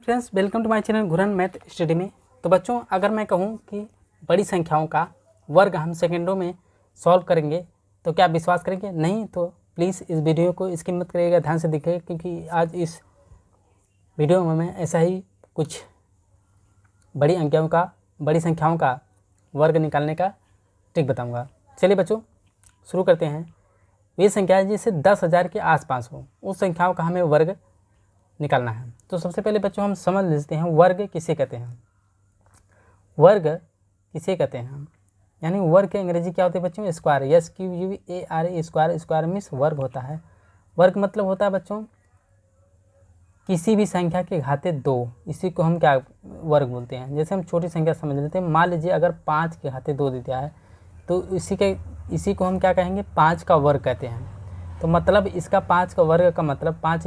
Friends, welcome to my channel घुरन math study में। तो बच्चों, अगर मैं कहूँ कि बड़ी संख्याओं का वर्ग हम सेकंडों में सॉल्व करेंगे तो क्या आप विश्वास करेंगे? नहीं तो प्लीज़ इस वीडियो को स्किप मत करिएगा, ध्यान से देखिए, क्योंकि आज इस वीडियो में मैं ऐसा ही कुछ बड़ी संख्याओं का वर्ग निकालने का ट्रिक बताऊँगा। चलिए बच्चों, शुरू करते हैं। वे संख्याएँ जिससे 10,000 के आसपास हो, उस संख्याओं का हमें वर्ग निकालना है। तो सबसे पहले बच्चों हम समझ लेते हैं वर्ग किसे कहते हैं। वर्ग किसे कहते हैं, यानी वर्ग के अंग्रेजी क्या होते हैं बच्चों? Square. SQUARE, square. Square means वर्ग होता है। वर्ग मतलब होता है बच्चों किसी भी संख्या के घाते 2, इसी को हम क्या वर्ग बोलते हैं। जैसे हम छोटी संख्या समझ लेते हैं, मान लीजिए अगर 5 के घाते 2 दे दिया है तो इसी को हम क्या कहेंगे? 5 का वर्ग कहते हैं। तो मतलब इसका 5 का वर्ग का मतलब 5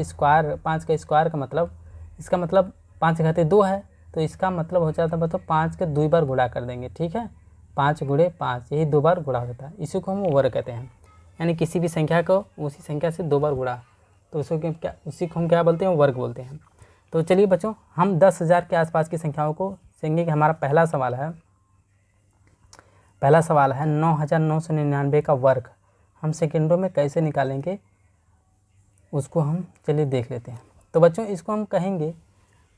का स्क्वायर का मतलब, इसका मतलब 5 घाते 2 है, तो इसका मतलब हो जाता है मतलब 5 के 2 बार गुणा कर देंगे। ठीक है, 5 गुणे 5, यही 2 बार गुणा होता है, इसी को हम वर्ग कहते हैं। यानी किसी भी संख्या को उसी संख्या से 2 बार गुणा, तो उसी को हम क्या बोलते हैं? वर्ग बोलते हैं। तो चलिए बच्चों, हम 10,000 के आसपास की संख्याओं को देखेंगे कि हमारा पहला सवाल है 9,999 का वर्ग हम सेकंडों में कैसे निकालेंगे, उसको हम चलिए देख लेते हैं। तो बच्चों इसको हम कहेंगे,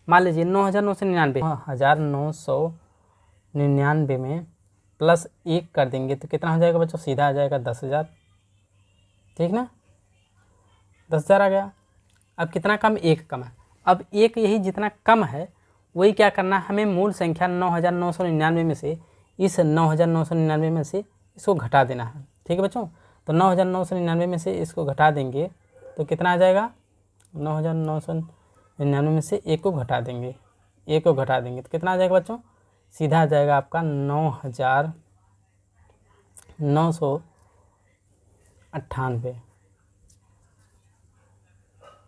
मान लीजिए 9,999 में प्लस 1 कर देंगे तो कितना हो जाएगा बच्चों? सीधा आ जाएगा 10,000। ठीक ना, 10,000 आ गया। अब कितना कम? 1 कम है। अब एक यही जितना कम है वही क्या करना है हमें? मूल संख्या 9,999 में से, इस 9,999 में से इसको घटा देना है। ठीक है बच्चों, तो 9,999 में से इसको घटा देंगे तो कितना आ जाएगा? 9,999 में से 1 को घटा देंगे, तो कितना आ जाएगा बच्चों? सीधा आ जाएगा आपका 9,998।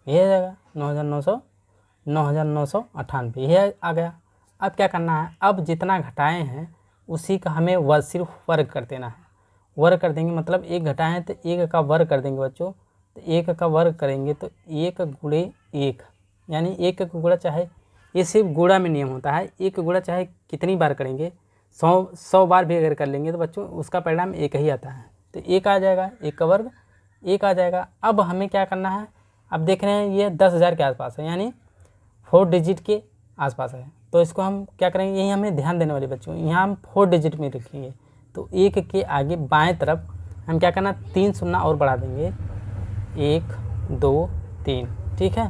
ये आ जाएगा 9,998, ये आ गया। अब क्या करना है? अब जितना घटाए हैं उसी का हमें सिर्फ वर्ग कर देना है। वर्ग कर देंगे मतलब 1 घटाए हैं तो 1 का वर्ग कर देंगे बच्चों। तो 1 का वर्ग करेंगे तो 1 गुणे 1, यानी 1 का गुणा, चाहे ये सिर्फ गुणा में नियम होता है, 1 गुणा चाहे कितनी बार करेंगे, 100 बार भी अगर कर लेंगे तो बच्चों उसका परिणाम 1 ही आता है। तो 1 आ जाएगा, 1 का वर्ग 1 आ जाएगा। अब हमें क्या करना है? अब देख रहे हैं ये 10,000 के आसपास है, यानी 4 डिजिट के आसपास है। तो इसको हम क्या करेंगे? यही हमें ध्यान देने वाले बच्चों, यहाँ हम 4 डिजिट में रखेंगे। तो 1 के आगे बाएं तरफ हम क्या करना? 3 शून्य और बढ़ा देंगे, 1 2 3। ठीक है,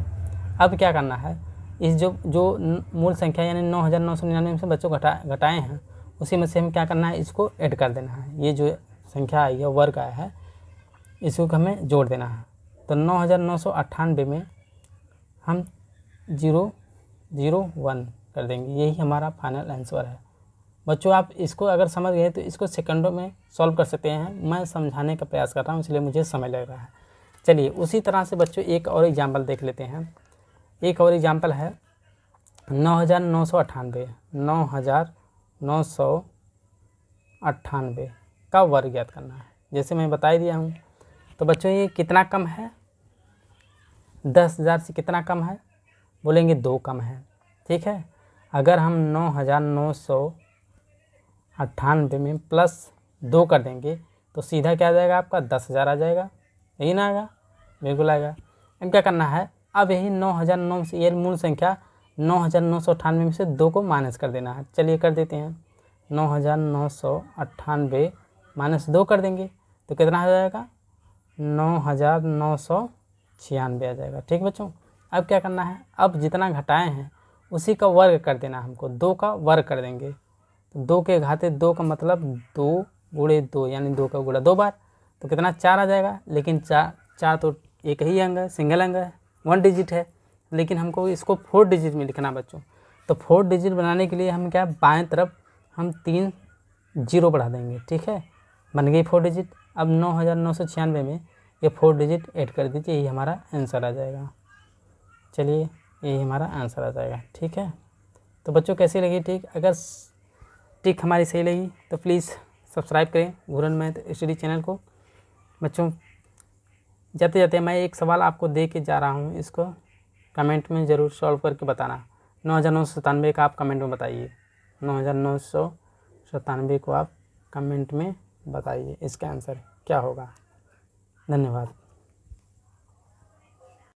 अब क्या करना है? इस जो मूल संख्या यानी 9,999 में से बच्चों घटाए हैं उसी में से हम क्या करना है? इसको ऐड कर देना है। ये जो संख्या आई है, वर्ग आया है, इसको हमें जोड़ देना है। तो 9,998 में हम 001 कर देंगे, यही हमारा फाइनल आंसर है। बच्चों आप इसको अगर समझ गए तो इसको सेकंडों में सॉल्व कर सकते हैं। मैं समझाने का प्रयास कर रहा हूँ इसलिए मुझे समय लग रहा है। चलिए उसी तरह से बच्चों एक और एग्जाम्पल देख लेते हैं। एक और एग्जाम्पल है 9,998 का वर्ग ज्ञात करना है। जैसे मैं बता ही दिया हूँ। तो बच्चों ये कितना कम है? 10,000 से कितना कम है? बोलेंगे 2 कम है। ठीक है, अगर हम 9,998 में प्लस 2 कर देंगे तो सीधा क्या आ जाएगा आपका? 10,000 आ जाएगा। यही ना आएगा? बिल्कुल आएगा। अब क्या करना है? अब यही 9,009 से, ये मूल संख्या 9,998 में से 2 को माइनस कर देना है। चलिए कर देते हैं। 9,998 माइनस 2 कर देंगे तो कितना आ जाएगा? 9,996 आ जाएगा। ठीक बच्चों, अब क्या करना है? अब जितना घटाए हैं उसी का वर्ग कर देना हमको, 2 का वर्ग कर देंगे। तो 2 के घाते 2 का मतलब 2 गुणे 2, यानी 2 का गुणा 2 बार, तो कितना? 4 आ जाएगा। लेकिन 4 तो एक ही अंक है, सिंगल अंक है, 1 डिजिट है, लेकिन हमको इसको 4 डिजिट में लिखना बच्चों। तो 4 डिजिट बनाने के लिए हम क्या, बाएँ तरफ हम 3 जीरो बढ़ा देंगे। ठीक है, बन गई 4 डिजिट। अब 9,996 में ये 4 डिजिट ऐड कर दीजिए, यही हमारा आंसर आ जाएगा। चलिए यही हमारा आंसर आ जाएगा। ठीक है, तो बच्चों कैसी लगी ट्रिक? अगर ट्रिक हमारी सही लगी तो प्लीज़ सब्सक्राइब करें घुरन मैथ स्टडी चैनल को। बच्चों जाते जाते मैं एक सवाल आपको दे के जा रहा हूँ, इसको कमेंट में ज़रूर सॉल्व करके बताना। 9,997 का आप कमेंट में बताइए। 9,997 को आप कमेंट में बताइए इसका आंसर क्या होगा। धन्यवाद।